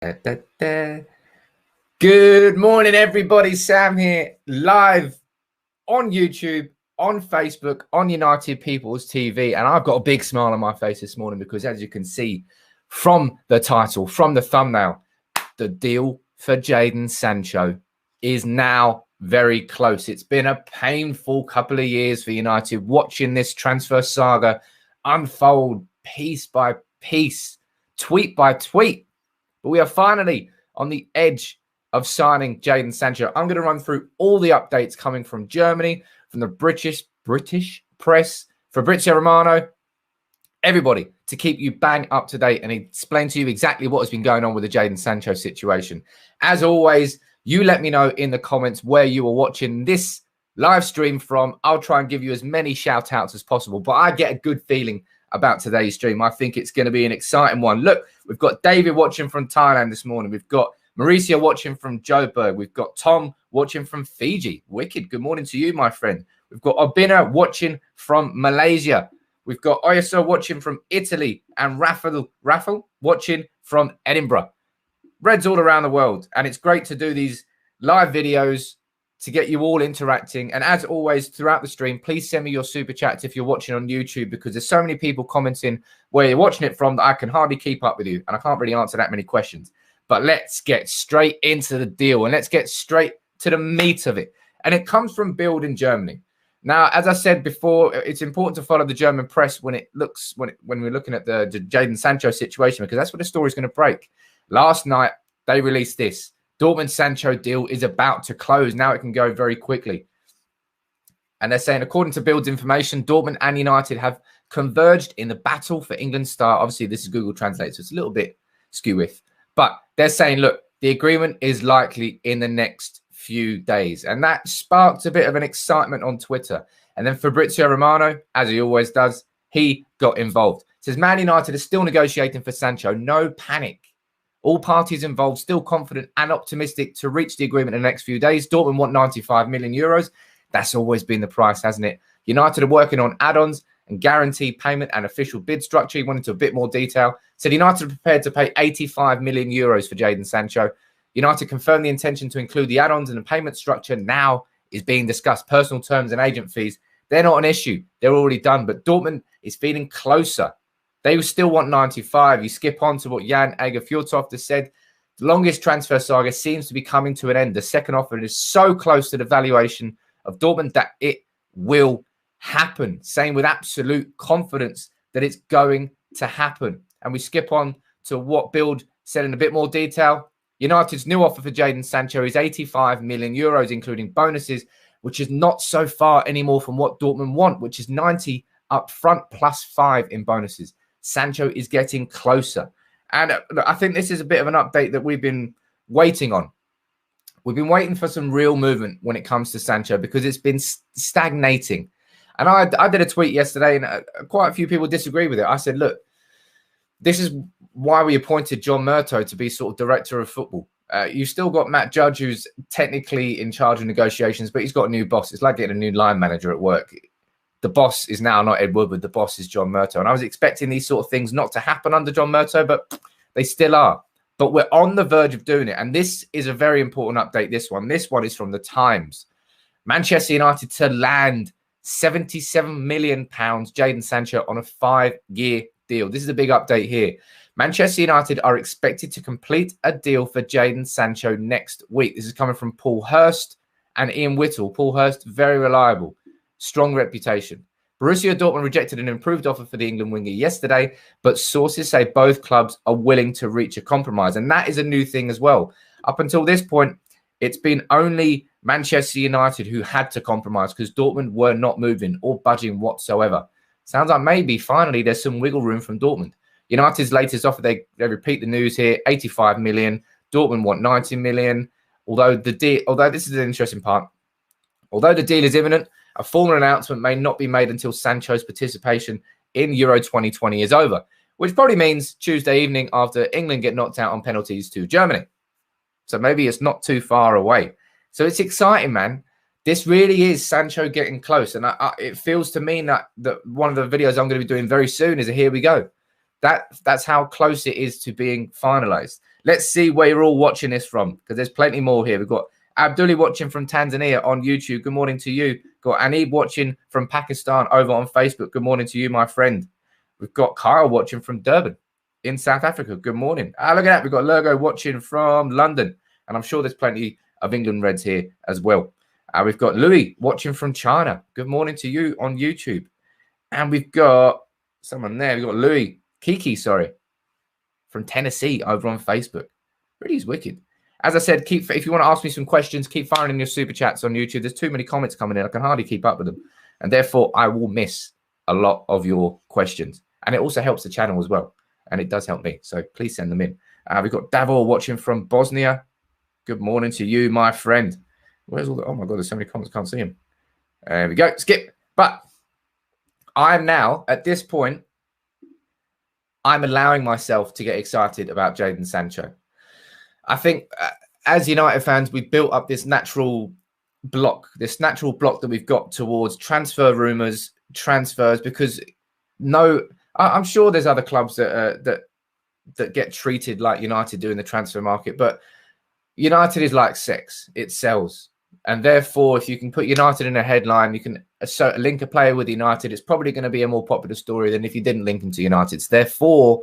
Da, da, da. Good morning, everybody. Sam here, live on YouTube, on Facebook, on United People's TV. And I've got a big smile on my face this morning because, as you can see from the title, from the thumbnail, the deal for Jadon Sancho is now very close. It's been a painful couple of years for United, watching this transfer saga unfold piece by piece, tweet by tweet. But we are finally on the edge of signing Jadon Sancho. I'm going to run through all the updates coming from Germany, from the British press, Fabrizio Romano, everybody, to keep you bang up to date and explain to you exactly what has been going on with the Jadon Sancho situation. As always, you let me know in the comments where you are watching this live stream from. I'll try and give you as many shout outs as possible, but I get a good feeling about today's stream. I think it's going to be an exciting one. Look, we've got David watching from Thailand this morning. We've got Mauricio watching from Joburg. We've got Tom watching from Fiji. Wicked. Good morning to you, my friend. We've got Obina watching from Malaysia. We've got Oyaso watching from Italy and Rafael watching from Edinburgh. Reds all around the world. And it's great to do these live videos to get you all interacting. And as always, throughout the stream, please send me your super chats if you're watching on YouTube, because there's so many people commenting where you're watching it from that I can hardly keep up with you. And I can't really answer that many questions. But let's get straight into the deal and let's get straight to the meat of it. And it comes from Bild in Germany. Now, as I said before, it's important to follow the German press when we're looking at the Jadon Sancho situation, because that's what the story is going to break. Last night, they released this. Dortmund Sancho deal is about to close. Now it can go very quickly. And they're saying, according to Bild's information, Dortmund and United have converged in the battle for England's star. Obviously, this is Google Translate, so it's a little bit skew with. But they're saying, look, the agreement is likely in the next few days. And that sparked a bit of an excitement on Twitter. And then Fabrizio Romano, as he always does, he got involved. Says, Man United is still negotiating for Sancho. No panic. All parties involved still confident and optimistic to reach the agreement in the next few days. Dortmund want 95 million euros. That's always been the price, hasn't it? United are working on add-ons and guaranteed payment and official bid structure. He went into a bit more detail. Said United are prepared to pay 85 million euros for Jadon Sancho. United confirmed the intention to include the add-ons, and the payment structure now is being discussed. Personal terms and agent fees, they're not an issue. They're already done. But Dortmund is feeling closer. They still want 95. You skip on to what Jan Agerfjordtoft has said. The longest transfer saga seems to be coming to an end. The second offer is so close to the valuation of Dortmund that it will happen. Saying with absolute confidence that it's going to happen. And we skip on to what Bild said in a bit more detail. United's new offer for Jadon Sancho is 85 million euros, including bonuses, which is not so far anymore from what Dortmund want, which is 90 up front plus 5 in bonuses. Sancho is getting closer. And I think this is a bit of an update that we've been waiting on. We've been waiting for some real movement when it comes to Sancho because it's been stagnating. And I did a tweet yesterday, and quite a few people disagree with it. I said, look, this is why we appointed John Murtough to be sort of director of football. You've still got Matt Judge, who's technically in charge of negotiations, but he's got a new boss. It's like getting a new line manager at work. The boss is now not Ed Woodward. The boss is John Murtough. And I was expecting these sort of things not to happen under John Murtough, but they still are. But we're on the verge of doing it. And this is a very important update, this one. This one is from the Times. Manchester United to land £77 million Jadon Sancho on a 5-year deal. This is a big update here. Manchester United are expected to complete a deal for Jadon Sancho next week. This is coming from Paul Hurst and Ian Whittle. Paul Hurst, very reliable. Strong reputation. Borussia Dortmund rejected an improved offer for the England winger yesterday, but sources say both clubs are willing to reach a compromise. And that is a new thing as well. Up until this point, it's been only Manchester United who had to compromise because Dortmund were not moving or budging whatsoever. Sounds like maybe finally there's some wiggle room from Dortmund. United's latest offer, they repeat the news here, 85 million. Dortmund want 90 million. Although this is an interesting part. Although the deal is imminent, a formal announcement may not be made until Sancho's participation in Euro 2020 is over, which probably means Tuesday evening after England get knocked out on penalties to Germany. So maybe it's not too far away. So it's exciting, man. This really is Sancho getting close. And it feels to me that one of the videos I'm going to be doing very soon is a here we go. That's how close it is to being finalized. Let's see where you're all watching this from, because there's plenty more here. We've got Abdulli watching from Tanzania on YouTube. Good morning to you. Got Anib watching from Pakistan over on Facebook. Good morning to you, my friend. We've got Kyle watching from Durban in South Africa. Good morning. Look at that. We've got Lurgo watching from London. And I'm sure there's plenty of England Reds here as well. We've got Louis watching from China. Good morning to you on YouTube. And we've got someone there. We've got Louis, Kiki, sorry, from Tennessee over on Facebook. Really is wicked. As I said, if you want to ask me some questions, keep firing in your super chats on YouTube. There's too many comments coming in. I can hardly keep up with them. And therefore, I will miss a lot of your questions. And it also helps the channel as well. And it does help me. So please send them in. We've got Davor watching from Bosnia. Good morning to you, my friend. Where's all the... Oh, my God, there's so many comments. Can't see him. There we go. Skip. But I'm now, at this point, I'm allowing myself to get excited about Jadon Sancho. I think as United fans, we've built up this natural block that we've got towards transfer rumours, transfers, because I'm sure there's other clubs that get treated like United do in the transfer market, but United is like sex. It sells. And therefore, if you can put United in a headline, you can link a player with United, it's probably going to be a more popular story than if you didn't link them to United. Therefore,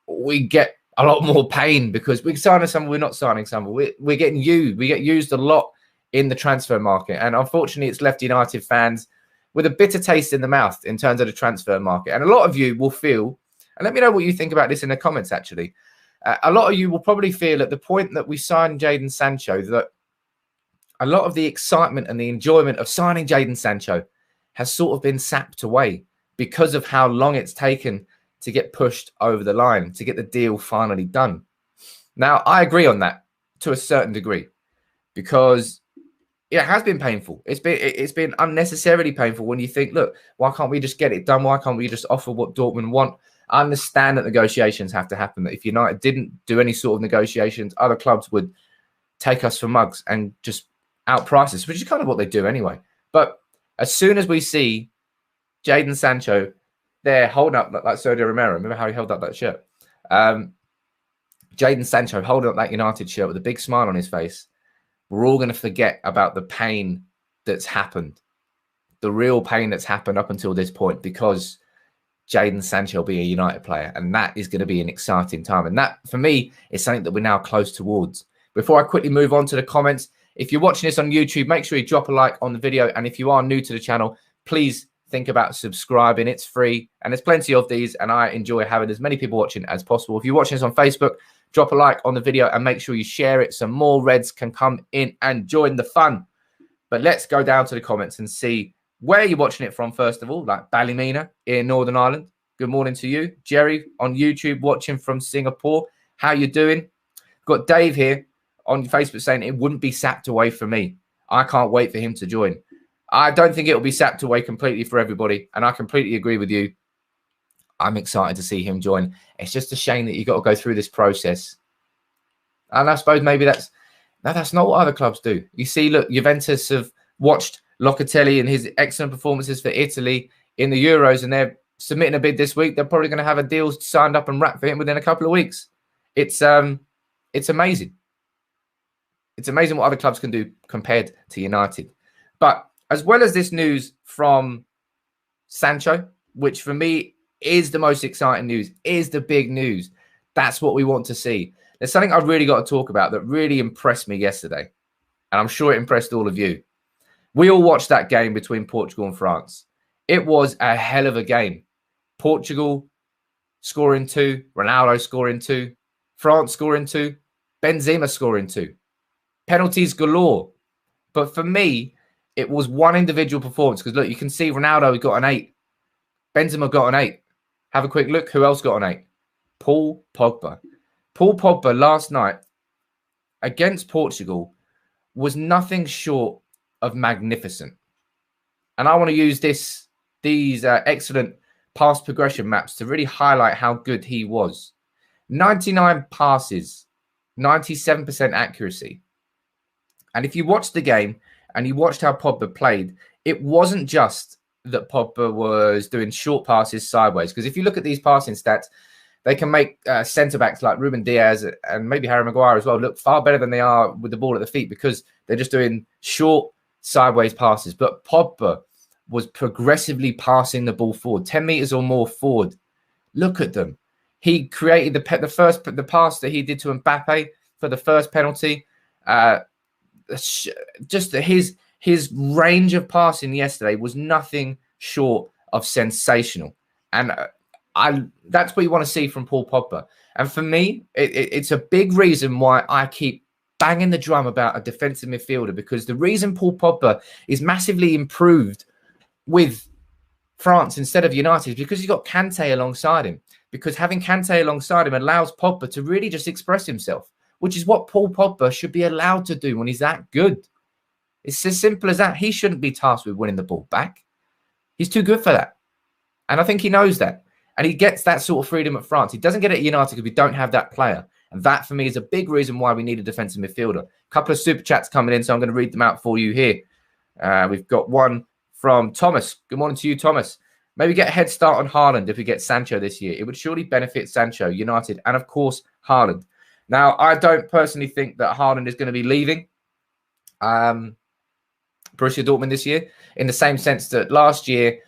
we get a lot more pain because we're signing someone, we're not signing someone. We're getting used. We get used a lot in the transfer market. And unfortunately, it's left United fans with a bitter taste in the mouth in terms of the transfer market. And a lot of you will feel, and let me know what you think about this in the comments, actually. A lot of you will probably feel at the point that we signed Jadon Sancho that a lot of the excitement and the enjoyment of signing Jadon Sancho has sort of been sapped away because of how long it's taken to get pushed over the line, to get the deal finally done. Now, I agree on that to a certain degree because it has been painful. It's been unnecessarily painful when you think, look, why can't we just get it done? Why can't we just offer what Dortmund want? I understand that negotiations have to happen. That if United didn't do any sort of negotiations, other clubs would take us for mugs and just outprice us, which is kind of what they do anyway. But as soon as we see Jadon Sancho there holding up like Sergio Romero, remember how he held up that shirt? Jadon Sancho holding up that United shirt with a big smile on his face. We're all going to forget about the pain that's happened, the real pain that's happened up until this point, because Jadon Sancho will be a United player, and that is going to be an exciting time. And that, for me, is something that we're now close towards. Before I quickly move on to the comments, if you're watching this on YouTube, make sure you drop a like on the video. And if you are new to the channel, please think about subscribing. It's free, and there's plenty of these, and I enjoy having as many people watching as possible. If you're watching this on Facebook, drop a like on the video and make sure you share it so more Reds can come in and join the fun. But let's go down to the comments and see where you're watching it from, first of all, like Ballymena in Northern Ireland. Good morning to you. Jerry on YouTube watching from Singapore. How you doing? Got Dave here on Facebook saying it wouldn't be sapped away for me. I can't wait for him to join. I don't think it will be sapped away completely for everybody, and I completely agree with you. I'm excited to see him join. It's just a shame that you've got to go through this process. And I suppose maybe that's not what other clubs do. You see, look, Juventus have watched Locatelli and his excellent performances for Italy in the Euros, and they're submitting a bid this week. They're probably going to have a deal signed up and wrapped for him within a couple of weeks. It's amazing. It's amazing what other clubs can do compared to United. But as well as this news from Sancho, which for me is the most exciting news, is the big news. That's what we want to see. There's something I've really got to talk about that really impressed me yesterday, and I'm sure it impressed all of you. We all watched that game between Portugal and France. It was a hell of a game. Portugal scoring 2, Ronaldo scoring 2, France scoring 2, Benzema scoring 2. Penalties galore. But for me, it was one individual performance. Because look, you can see Ronaldo got an 8. Benzema got an 8. Have a quick look. Who else got an 8? Paul Pogba. Paul Pogba last night against Portugal was nothing short of magnificent. And I want to use these excellent pass progression maps to really highlight how good he was. 99 passes, 97% accuracy. And if you watched the game and you watched how Pogba played, it wasn't just that Pogba was doing short passes sideways. Because if you look at these passing stats, They can make centre-backs like Ruben Diaz and maybe Harry Maguire as well look far better than they are with the ball at the feet because they're just doing short sideways passes. But Pogba was progressively passing the ball forward, 10 metres or more forward. Look at them. He created the pass that he did to Mbappe for the first penalty. Just his range of passing yesterday was nothing short of sensational. And that's what you want to see from Paul Pogba. And for me, it's a big reason why I keep banging the drum about a defensive midfielder, because the reason Paul Pogba is massively improved with France instead of United is because he's got Kante alongside him. Because having Kante alongside him allows Pogba to really just express himself, which is what Paul Pogba should be allowed to do when he's that good. It's as simple as that. He shouldn't be tasked with winning the ball back. He's too good for that. And I think he knows that. And he gets that sort of freedom at France. He doesn't get it at United because we don't have that player. And that, for me, is a big reason why we need a defensive midfielder. A couple of super chats coming in, so I'm going to read them out for you here. We've got one from Thomas. Good morning to you, Thomas. Maybe get a head start on Haaland if we get Sancho this year. It would surely benefit Sancho, United, and, of course, Haaland. Now, I don't personally think that Haaland is going to be leaving Borussia Dortmund this year, in the same sense that last year,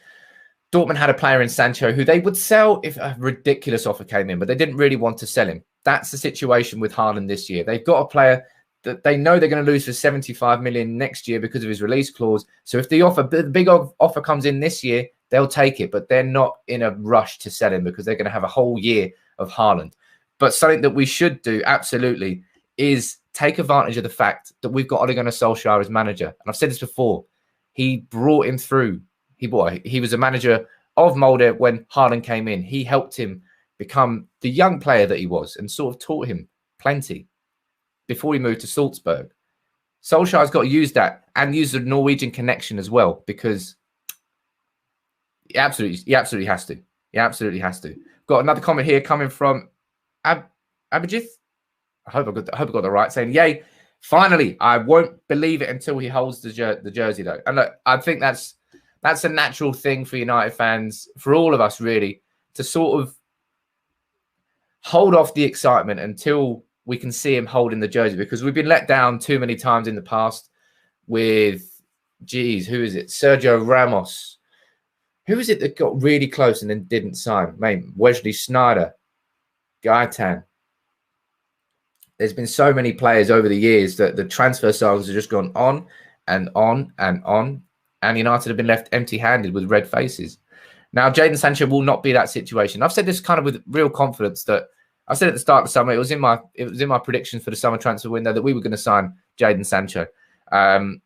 Dortmund had a player in Sancho who they would sell if a ridiculous offer came in, but they didn't really want to sell him. That's the situation with Haaland this year. They've got a player that they know they're going to lose for 75 million next year because of his release clause. So if the big offer comes in this year, they'll take it, but they're not in a rush to sell him because they're going to have a whole year of Haaland. But something that we should do, absolutely, is take advantage of the fact that we've got Ole Gunnar Solskjaer as manager. And I've said this before. He brought him through. He was a manager of Molde when Haaland came in. He helped him become the young player that he was and sort of taught him plenty before he moved to Salzburg. Solskjaer's got to use that and use the Norwegian connection as well, because he absolutely has to. He absolutely has to. Got another comment here coming from Abhijit. I hope I got the right saying. Yay! Finally, I won't believe it until he holds the jersey though. And look, I think that's a natural thing for United fans, for all of us really, to sort of hold off the excitement until we can see him holding the jersey, because we've been let down too many times in the past with, who is it? Sergio Ramos. Who is it that got really close and then didn't sign? Maybe Wesley Sneijder, Gaetan. There's been so many players over the years that the transfer cycles have just gone on and on and on, and United have been left empty-handed with red faces. Now, Jadon Sancho will not be that situation. I've said this kind of with real confidence that I said at the start of the summer, it was in my predictions for the summer transfer window that we were going to sign Jadon Sancho. And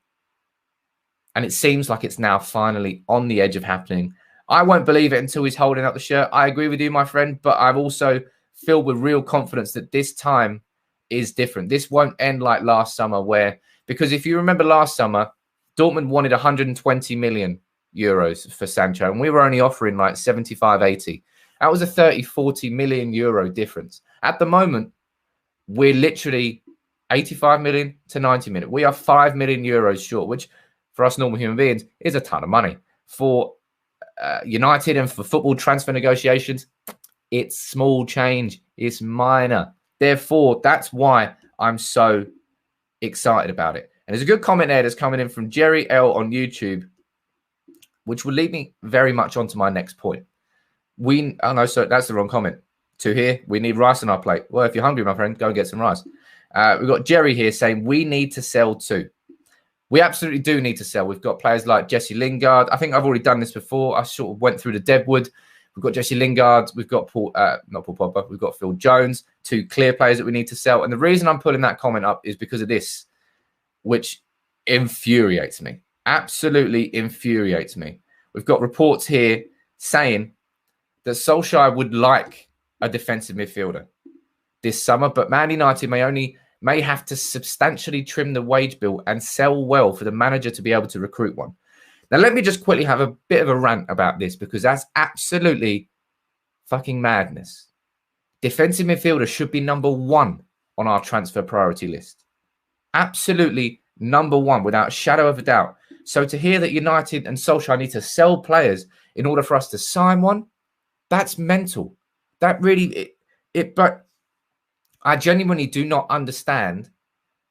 it seems like it's now finally on the edge of happening. I won't believe it until he's holding up the shirt. I agree with you, my friend, but I'm also filled with real confidence that this time is different. This won't end like last summer because if you remember last summer, Dortmund wanted 120 million euros for Sancho, and we were only offering like 75, 80. That was a 30, 40 million euro difference. At the moment, we're literally 85 million to 90 million. We are 5 million euros short, which for us normal human beings is a ton of money. For United and for football transfer negotiations, it's small change. It's minor. Therefore, that's why I'm so excited about it. And there's a good comment there that's coming in from Jerry L on YouTube, which will lead me very much onto my next point. So that's the wrong comment. To here, we need rice on our plate. Well, if you're hungry, my friend, go and get some rice. We've got Jerry here saying we need to sell too. We absolutely do need to sell. We've got players like Jesse Lingard. I think I've already done this before. I sort of went through the Deadwood. We've got Jesse Lingard. We've got not Paul Pogba. We've got Phil Jones. Two clear players that we need to sell. And the reason I'm pulling that comment up is because of this, which infuriates me. Absolutely infuriates me. We've got reports here saying that Solskjaer would like a defensive midfielder this summer, but Man United may have to substantially trim the wage bill and sell well for the manager to be able to recruit one. Now, let me just quickly have a bit of a rant about this, because that's absolutely fucking madness. Defensive midfielder should be number one on our transfer priority list. Absolutely number one, without a shadow of a doubt. So to hear that United and Solskjaer need to sell players in order for us to sign one, that's mental. That really, But I genuinely do not understand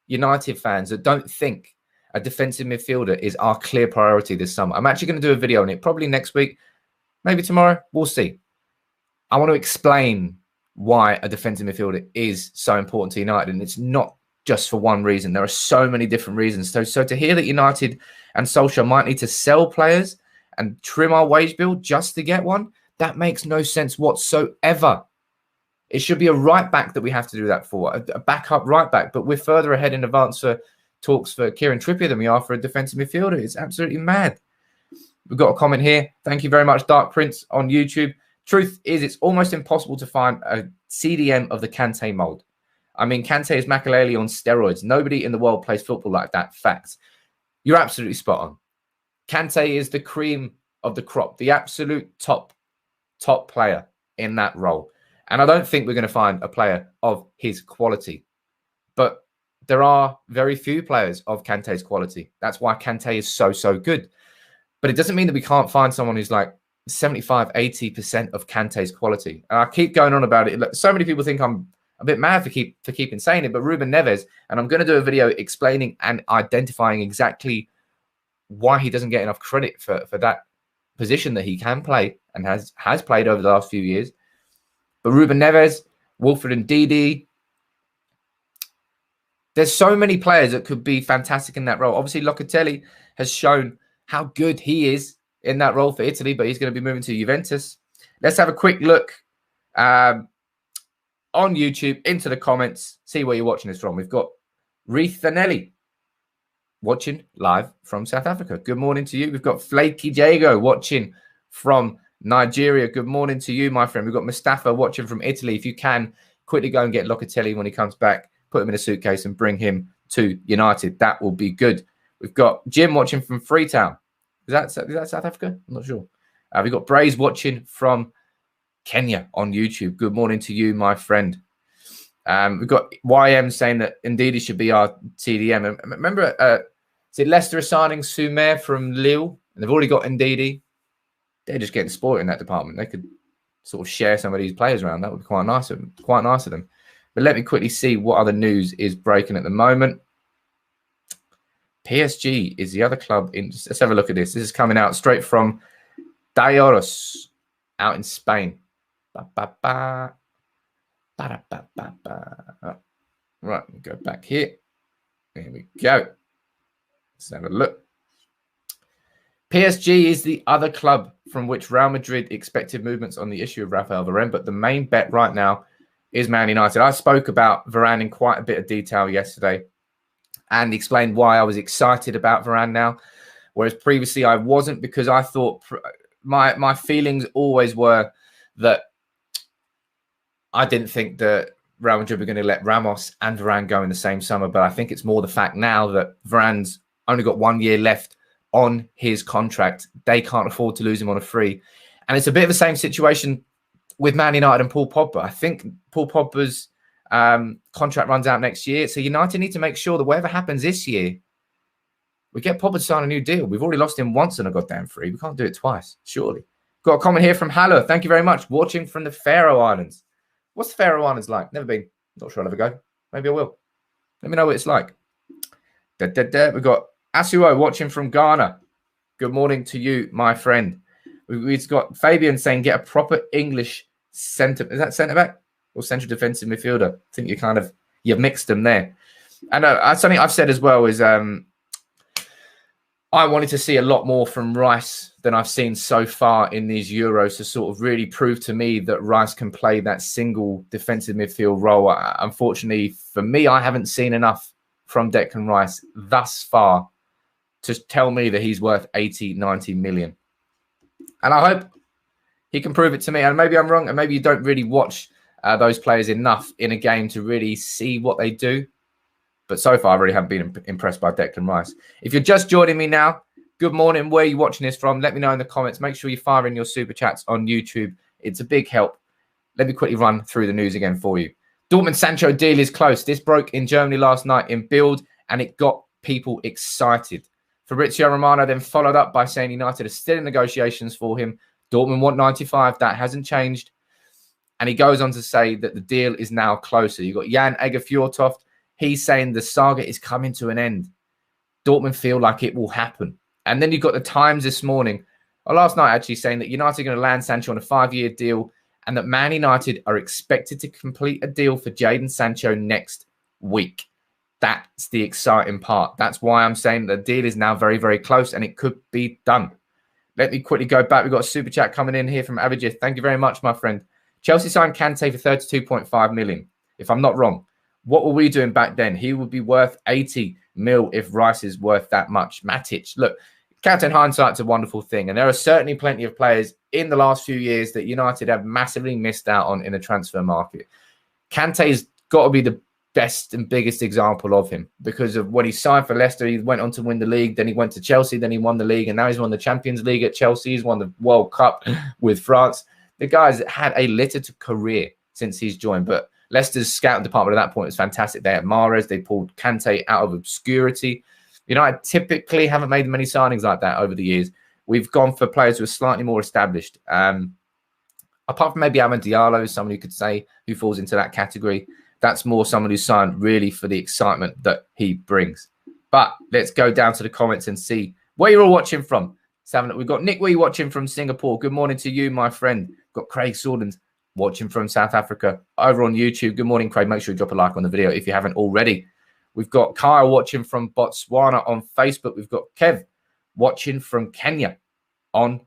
United fans that don't think a defensive midfielder is our clear priority this summer. I'm actually going to do a video on it probably next week, maybe tomorrow. We'll see. I want to explain why a defensive midfielder is so important to United, and it's not just for one reason. There are so many different reasons. So to hear that United and Solskjaer might need to sell players and trim our wage bill just to get one, that makes no sense whatsoever. It should be a right back that we have to do that for, a backup right back. But we're further ahead in advance for talks for Kieran Trippier than we are for a defensive midfielder. It's absolutely mad. We've got a comment here. Thank you very much, Dark Prince on YouTube. Truth is, it's almost impossible to find a CDM of the Kante mold. I mean, Kante is Makelele on steroids. Nobody in the world plays football like that. Facts. You're absolutely spot on. Kante is the cream of the crop, the absolute top player in that role. And I don't think we're going to find a player of his quality. But there are very few players of Kante's quality. That's why Kante is so good. But it doesn't mean that we can't find someone who's like 75, 80% of Kante's quality. And I keep going on about it. So many people think I'm a bit mad for keeping saying it, but Ruben Neves, and I'm going to do a video explaining and identifying exactly why he doesn't get enough credit for that position that he can play and has played over the last few years. But Ruben Neves, Wilfred Ndidi, there's so many players that could be fantastic in that role. Obviously, Locatelli has shown how good he is in that role for Italy, but he's going to be moving to Juventus. Let's have a quick look on YouTube into the comments, see where you're watching this from. We've got Rethanelli watching live from South Africa. Good morning to you. We've got Flaky Jago watching from Nigeria. Good morning to you, my friend. We've got Mustafa watching from Italy. If you can, quickly go and get Locatelli when he comes back, put him in a suitcase and bring him to United. That will be good. We've got Jim watching from Freetown. Is that South Africa? I'm not sure. We've got Braze watching from Kenya on YouTube. Good morning to you, my friend. We've got YM saying that indeed he should be our TDM. And remember, is it Leicester signing Sumer from Lille? And they've already got Ndidi. They're just getting spoiled in that department. They could sort of share some of these players around. That would be quite nice of them. But let me quickly see what other news is breaking at the moment. PSG is the other club. Let's have a look at this. This is coming out straight from Dioros out in Spain. Right, we'll go back here. There we go. Let's have a look. PSG is the other club from which Real Madrid expected movements on the issue of Rafael Varane, but the main bet right now is Man United. I spoke about Varane in quite a bit of detail yesterday and explained why I was excited about Varane now, whereas previously I wasn't, because I thought my feelings always were that I didn't think that Real Madrid were going to let Ramos and Varane go in the same summer, but I think it's more the fact now that Varane's only got 1 year left on his contract. They can't afford to lose him on a free. And it's a bit of the same situation with Man United and Paul Pogba. I think Paul Pogba's contract runs out next year. So United need to make sure that whatever happens this year, we get Pogba to sign a new deal. We've already lost him once on a goddamn free. We can't do it twice, surely. Got a comment here from Haller. Thank you very much. Watching from the Faroe Islands. What's the Faroe Islands like? Never been. Not sure I'll ever go. Maybe I will. Let me know what it's like. We've got Asuo watching from Ghana. Good morning to you, my friend. We've got Fabian saying get a proper English centre. Is that centre back or central defensive midfielder? I think you've mixed them there. And something I've said as well is I wanted to see a lot more from Rice than I've seen so far in these Euros to sort of really prove to me that Rice can play that single defensive midfield role. Unfortunately, for me, I haven't seen enough from Declan Rice thus far to tell me that he's worth 80, 90 million. And I hope he can prove it to me. And maybe I'm wrong, and maybe you don't really watch those players enough in a game to really see what they do. But so far, I really haven't been impressed by Declan Rice. If you're just joining me now, good morning. Where are you watching this from? Let me know in the comments. Make sure you fire in your super chats on YouTube. It's a big help. Let me quickly run through the news again for you. Dortmund Sancho deal is close. This broke in Germany last night in Bild, and it got people excited. Fabrizio Romano then followed up by saying United are still in negotiations for him. Dortmund want 95. That hasn't changed. And he goes on to say that the deal is now closer. You've got Jan Egerfjortoft. He's saying the saga is coming to an end. Dortmund feel like it will happen. And then you've got the Times this morning, or last night actually, saying that United are going to land Sancho on a 5-year deal and that Man United are expected to complete a deal for Jadon Sancho next week. That's the exciting part. That's why I'm saying the deal is now very, very close and it could be done. Let me quickly go back. We've got a super chat coming in here from Abhijit. Thank you very much, my friend. Chelsea signed Kante for 32.5 million. If I'm not wrong, what were we doing back then? He would be worth 80 mil if Rice is worth that much. Matic, look, Kante in hindsight's a wonderful thing. And there are certainly plenty of players in the last few years that United have massively missed out on in the transfer market. Kante's got to be the best and biggest example of him because of when he signed for Leicester, he went on to win the league, then he went to Chelsea, then he won the league, and now he's won the Champions League at Chelsea, he's won the World Cup with France. The guy's had a littered career since he's joined, but Leicester's scouting department at that point was fantastic. They had Mahrez, they pulled Kante out of obscurity. United typically haven't made many signings like that over the years. We've gone for players who are slightly more established. Apart from maybe Amad Diallo, someone who could say who falls into that category. That's more someone who's signed really for the excitement that he brings. But let's go down to the comments and see where you're all watching from. We've got Nick Wee watching from Singapore. Good morning to you, my friend. We've got Craig Sordens watching from South Africa over on YouTube. Good morning, Craig. Make sure you drop a like on the video if you haven't already. We've got Kyle watching from Botswana on Facebook. We've got Kev watching from Kenya on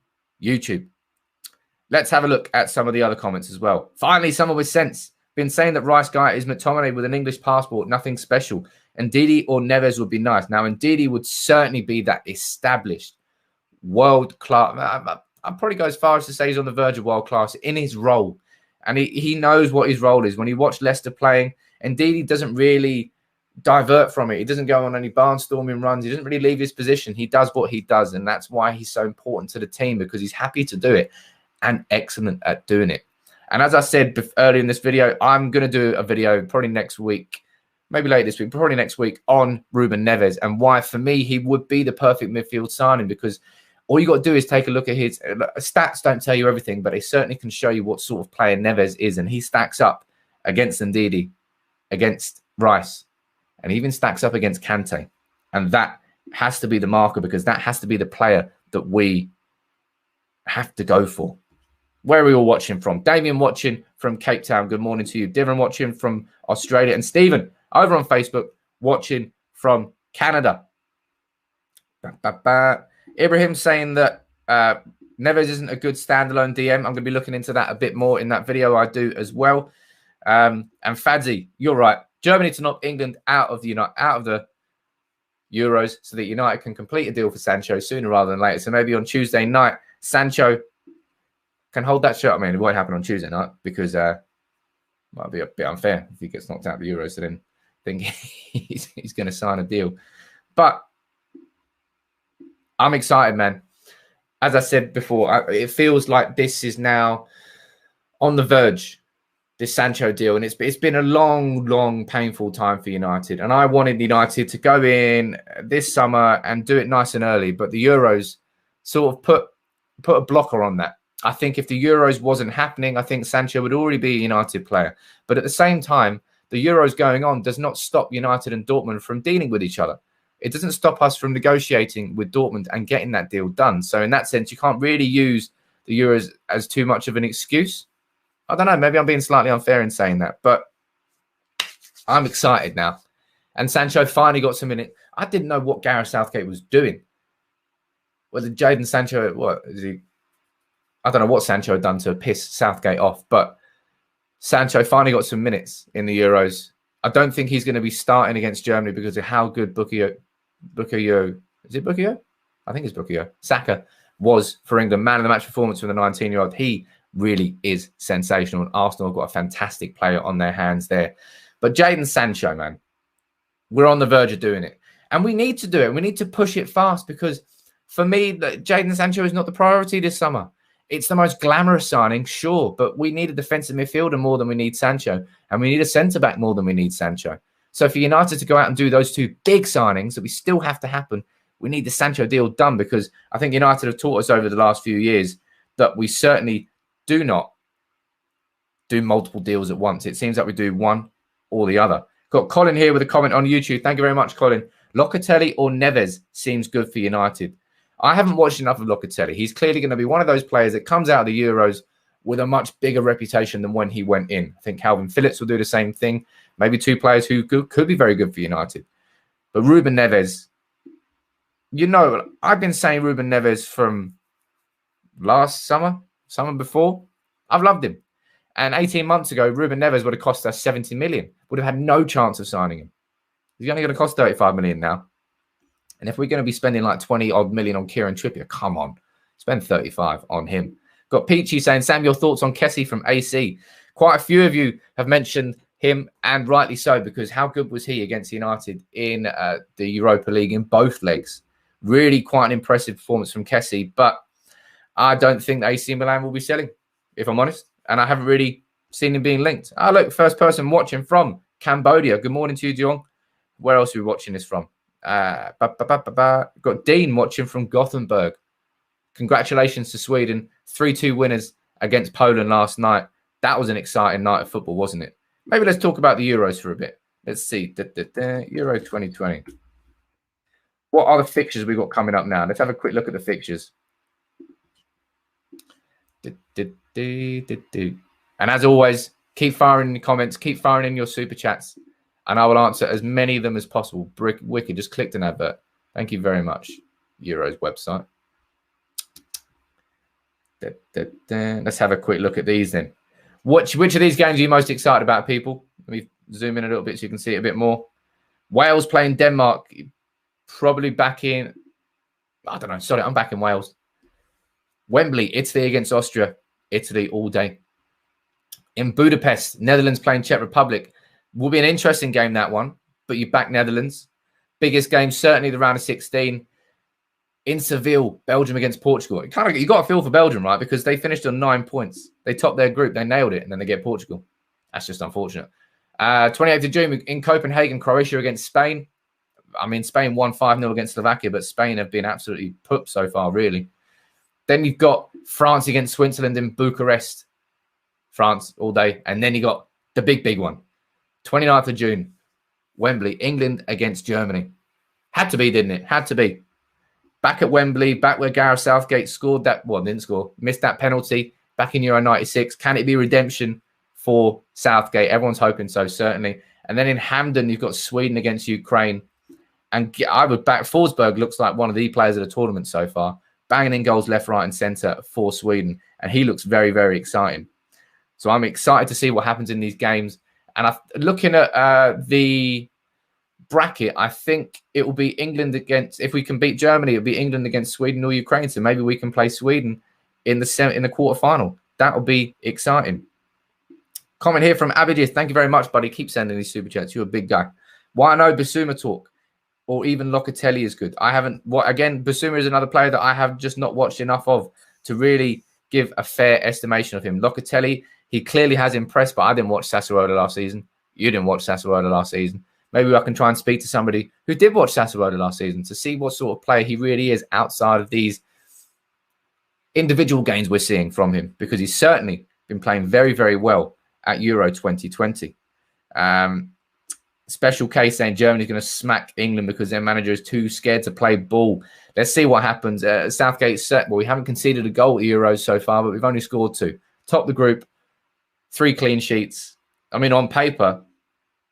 YouTube. Let's have a look at some of the other comments as well. Finally, someone with sense. Been saying that Rice guy is McTominay with an English passport, nothing special. And Ndidi or Neves would be nice. Now, Ndidi would certainly be that established world-class. I'd probably go as far as to say he's on the verge of world-class in his role. And he knows what his role is. When you watch Leicester playing, Ndidi doesn't really divert from it. He doesn't go on any barnstorming runs. He doesn't really leave his position. He does what he does. And that's why he's so important to the team, because he's happy to do it and excellent at doing it. And as I said earlier in this video, I'm going to do a video probably next week, maybe later this week, probably next week on Ruben Neves and why, for me, he would be the perfect midfield signing, because all you got to do is take a look at his stats. Don't tell you everything, but they certainly can show you what sort of player Neves is. And he stacks up against Ndidi, against Rice, and even stacks up against Kante. And that has to be the marker, because that has to be the player that we have to go for. Where are we all watching from? Damien watching from Cape Town. Good morning to you. Divin watching from Australia. And Stephen over on Facebook watching from Canada. Ibrahim saying that Neves isn't a good standalone DM. I'm going to be looking into that a bit more in that video I do as well. And Fadzi, you're right. Germany to knock England out of the Euros so that United can complete a deal for Sancho sooner rather than later. So maybe on Tuesday night, Sancho can hold that shirt. I mean, it won't happen on Tuesday night because might be a bit unfair if he gets knocked out of the Euros to then think he's going to sign a deal. But I'm excited, man. As I said before, it feels like this is now on the verge, this Sancho deal. And it's been a long, long, painful time for United. And I wanted United to go in this summer and do it nice and early. But the Euros sort of put a blocker on that. I think if the Euros wasn't happening, I think Sancho would already be a United player. But at the same time, the Euros going on does not stop United and Dortmund from dealing with each other. It doesn't stop us from negotiating with Dortmund and getting that deal done. So in that sense, you can't really use the Euros as too much of an excuse. I don't know. Maybe I'm being slightly unfair in saying that. But I'm excited now. And Sancho finally got some in it. I didn't know what Gareth Southgate was doing. Was it Jadon Sancho? What is he? I don't know what Sancho had done to piss Southgate off, but Sancho finally got some minutes in the Euros. I don't think he's going to be starting against Germany because of how good Bukayo, is it Bukayo? I think it's Bukayo. Saka was for England. Man of the match performance for the 19-year-old. He really is sensational. And Arsenal have got a fantastic player on their hands there. But Jadon Sancho, man, we're on the verge of doing it. And we need to do it. We need to push it fast because for me, Jadon Sancho is not the priority this summer. It's the most glamorous signing, sure, but we need a defensive midfielder more than we need Sancho, and we need a centre-back more than we need Sancho. So for United to go out and do those two big signings that we still have to happen, we need the Sancho deal done, because I think United have taught us over the last few years that we certainly do not do multiple deals at once. It seems like we do one or the other. Got Colin here with a comment on YouTube. Thank you very much, Colin. Locatelli or Neves seems good for United. I haven't watched enough of Locatelli. He's clearly going to be one of those players that comes out of the Euros with a much bigger reputation than when he went in. I think Calvin Phillips will do the same thing. Maybe two players who could be very good for United. But Ruben Neves, you know, I've been saying Ruben Neves from last summer before. I've loved him. And 18 months ago, Ruben Neves would have cost us 70 million. Would have had no chance of signing him. He's only going to cost 35 million now. And if we're going to be spending like 20 odd million on Kieran Trippier, come on, spend 35 on him. Got Peachy saying, Sam, your thoughts on Kessie from AC. Quite a few of you have mentioned him, and rightly so, because how good was he against United in the Europa League in both legs? Really quite an impressive performance from Kessie, but I don't think AC Milan will be selling, if I'm honest. And I haven't really seen him being linked. Oh, look, first person watching from Cambodia. Good morning to you, Dion. Where else are we watching this from? Got Dean watching from Gothenburg. Congratulations to Sweden. 3-2 winners against Poland last night. That was an exciting night of football, wasn't it? Maybe let's talk about the Euros for a bit. Let's see. Euro 2020. What are the fixtures we've got coming up now? Let's have a quick look at the fixtures. And as always, keep firing in the comments, keep firing in your super chats, and I will answer as many of them as possible. Wicked just clicked an advert. Thank you very much, Euros website. Let's have a quick look at these then. Which of these games are you most excited about, people? Let me zoom in a little bit so you can see it a bit more. Wales playing Denmark. Probably back in, I don't know. Sorry, I'm back in Wales. Wembley, Italy against Austria. Italy all day. In Budapest, Netherlands playing Czech Republic. Will be an interesting game, that one. But you back Netherlands. Biggest game, certainly the round of 16. In Seville, Belgium against Portugal. You got to feel for Belgium, right? Because they finished on 9 points. They topped their group. They nailed it. And then they get Portugal. That's just unfortunate. 28th of June in Copenhagen, Croatia against Spain. I mean, Spain won 5-0 against Slovakia, but Spain have been absolutely pooped so far, really. Then you've got France against Switzerland in Bucharest. France all day. And then you got the big one. 29th of June, Wembley, England against Germany. Had to be, didn't it? Had to be. Back at Wembley, back where Gareth Southgate scored that, well, didn't score, missed that penalty back in Euro 96. Can it be redemption for Southgate? Everyone's hoping so, certainly. And then in Hamden, you've got Sweden against Ukraine. And I would back Forsberg, looks like one of the players of the tournament so far. Banging in goals left, right, and centre for Sweden. And he looks very, very exciting. So I'm excited to see what happens in these games. And looking at the bracket, I think it will be England against, if we can beat Germany, it'll be England against Sweden or Ukraine. So maybe we can play Sweden in the quarterfinal. That will be exciting. Comment here from Abidis. Thank you very much, buddy. Keep sending these super chats. You're a big guy. Why no Basuma talk? Or even Locatelli is good. I haven't. Again, Basuma is another player that I have just not watched enough of to really give a fair estimation of him. Locatelli, he clearly has impressed, but I didn't watch Sassuolo last season. You didn't watch Sassuolo last season. Maybe I can try and speak to somebody who did watch Sassuolo last season to see what sort of player he really is outside of these individual games we're seeing from him, because he's certainly been playing very, very well at Euro 2020. Special case saying Germany's going to smack England because their manager is too scared to play ball. Let's see what happens. Southgate's set. Well, we haven't conceded a goal at Euros so far, but we've only scored 2. Top the group, 3 clean sheets. I mean, on paper,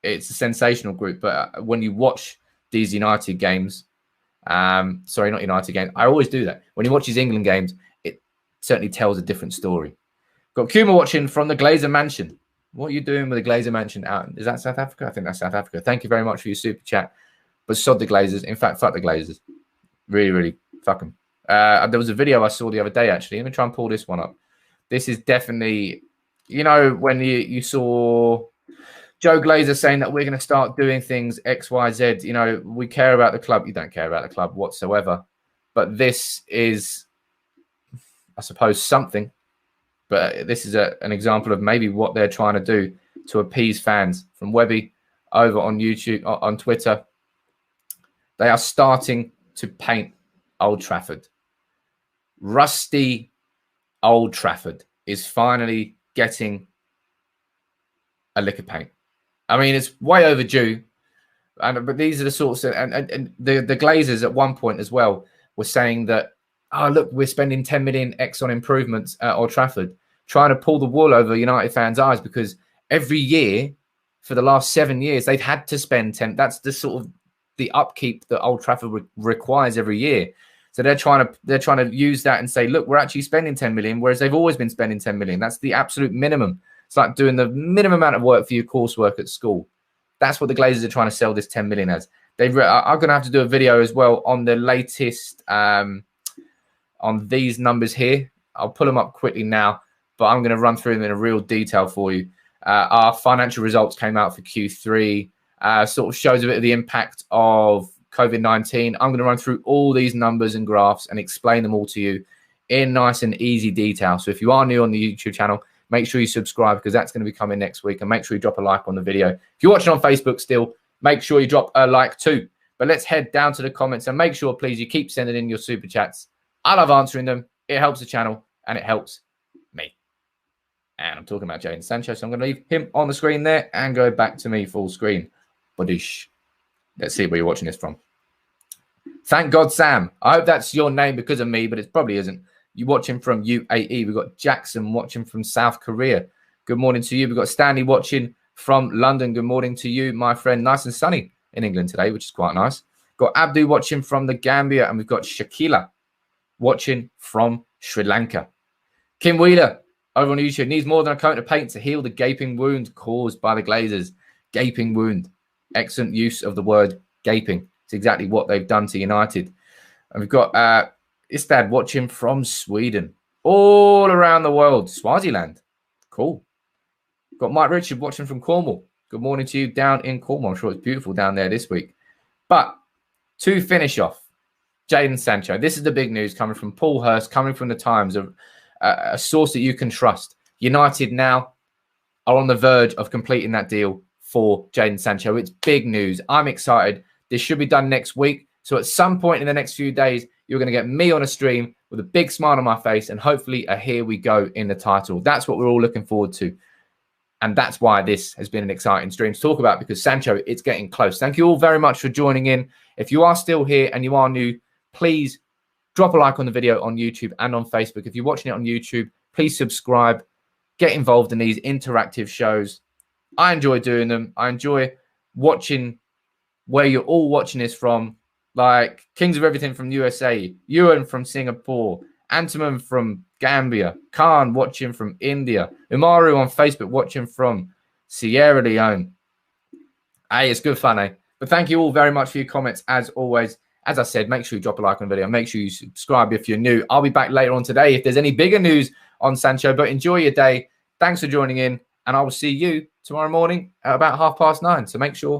it's a sensational group, but when you watch these United games, sorry, not United games, I always do that. When you watch these England games, it certainly tells a different story. Got Kuma watching from the Glazer Mansion. What are you doing with the Glazer Mansion out? Is that South Africa? I think that's South Africa. Thank you very much for your super chat. But sod the Glazers. In fact, fuck the Glazers. Really, really fuck them. There was a video I saw the other day, actually. Let me try and pull this one up. This is definitely, you know, when you saw Joe Glazer saying that we're going to start doing things X, Y, Z. You know, we care about the club. You don't care about the club whatsoever. But this is, I suppose, something. But this is an example of maybe what they're trying to do to appease fans. From Webby over on YouTube, on Twitter, they are starting to paint Old Trafford. Rusty Old Trafford is finally getting a lick of paint. I mean, it's way overdue. But these are the sorts of, and the Glazers at one point as well were saying that, oh, look, we're spending 10 million X on improvements at Old Trafford, trying to pull the wool over United fans' eyes, because every year for the last 7 years, they've had to spend 10. That's the sort of the upkeep that Old Trafford requires every year. So they're trying to use that and say, look, we're actually spending 10 million, whereas they've always been spending 10 million. That's the absolute minimum. It's like doing the minimum amount of work for your coursework at school. That's what the Glazers are trying to sell this 10 million as. I'm going to have to do a video as well on the latest, on these numbers here. I'll pull them up quickly now, but I'm going to run through them in a real detail for you. Our financial results came out for Q3, sort of shows a bit of the impact of COVID-19. I'm going to run through all these numbers and graphs and explain them all to you in nice and easy detail. So if you are new on the YouTube channel, make sure you subscribe, because that's going to be coming next week. And make sure you drop a like on the video. If you're watching on Facebook still, make sure you drop a like too. But let's head down to the comments and make sure, please, you keep sending in your super chats. I love answering them. It helps the channel and it helps me. And I'm talking about Jadon Sancho, so I'm going to leave him on the screen there and go back to me full screen. Badoosh. Let's see where you're watching this from. Thank God, Sam. I hope that's your name because of me, but it probably isn't. You watching from UAE. We've got Jackson watching from South Korea. Good morning to you. We've got Stanley watching from London. Good morning to you, my friend. Nice and sunny in England today, which is quite nice. Got Abdu watching from the Gambia, and we've got Shakila watching from Sri Lanka. Kim Wheeler over on YouTube needs more than a coat of paint to heal the gaping wound caused by the Glazers. Gaping wound. Excellent use of the word gaping. It's exactly what they've done to United. And we've got Istad watching from Sweden. All around the world. Swaziland. Cool. Got Mike Richard watching from Cornwall. Good morning to you down in Cornwall. I'm sure it's beautiful down there this week. But to finish off, Jadon Sancho. This is the big news coming from Paul Hurst, coming from the Times, of a source that you can trust. United now are on the verge of completing that deal for Jadon Sancho. It's big news. I'm excited. This should be done next week. So at some point in the next few days, you're going to get me on a stream with a big smile on my face and hopefully a here we go in the title. That's what we're all looking forward to. And that's why this has been an exciting stream to talk about, because Sancho, it's getting close. Thank you all very much for joining in. If you are still here and you are new, please drop a like on the video on YouTube and on Facebook. If you're watching it on YouTube, please subscribe. Get involved in these interactive shows. I enjoy doing them. I enjoy watching where you're all watching this from. Like Kings of Everything from USA, Ewan from Singapore, Antaman from Gambia, Khan watching from India, Umaru on Facebook watching from Sierra Leone. Hey, it's good fun, eh? But thank you all very much for your comments, as always. As I said, make sure you drop a like on the video. Make sure you subscribe if you're new. I'll be back later on today if there's any bigger news on Sancho. But enjoy your day. Thanks for joining in. And I will see you tomorrow morning at about 9:30. So make sure